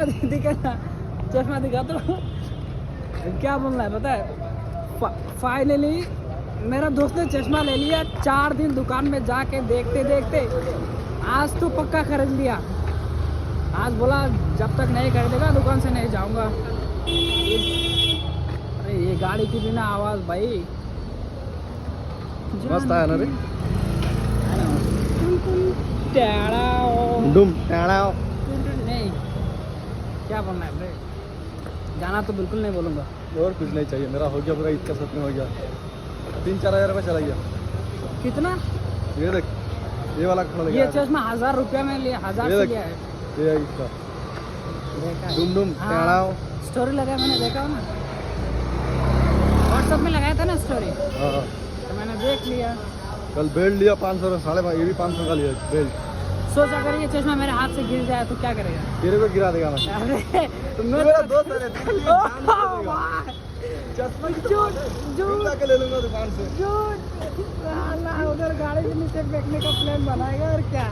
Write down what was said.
दिखा ना, चश्मा दिखा तो क्या बोलना है पता है। फाइनली मेरा दोस्त ने चश्मा ले लिया। 4 दिन दुकान में जाके देखते देखते आज तो पक्का खरीद लिया। आज बोला जब तक नहीं खरीदेगा दुकान से नहीं जाऊंगा। अरे ये गाड़ी की बिना आवाज़ भाई मस्त आहे ना रे। डुम टाड़ा नहीं, क्या बोलना है भाई, गाना तो बिल्कुल नहीं बोलूँगा। और कुछ नहीं चाहिए, मेरा हो गया पूरा ईद का सपना हो गया। 3-4 हज़ार रुपये चला गया। कितना? ये देख, ये वाला खड़ा ये चश्मा 1000 रुपया में लिया, 1000 से लिया है। ये इसका देखा है। डुम डुम हाँ, टाड़ा। स्टोरी लगाया मैंने, देखा हो ना, व्हाट्सएप में लगाया था ना स्टोरी, हाँ, तो मैंने देख लिया। कल बेल्ट लिया 500 का, 5.5, ये भी 500 का लिया बेल्ट। सोच अगर ये चश्मा मेरे हाथ से गिर जाए तो क्या करेगा? तेरे को गिरा देगा मैं। अरे तो मेरा दोस्त है, चश्मा झूठ के ले लूंगा दुकान से। साला उधर गाड़ी के नीचे फेंकने का प्लान बनाएगा और क्या।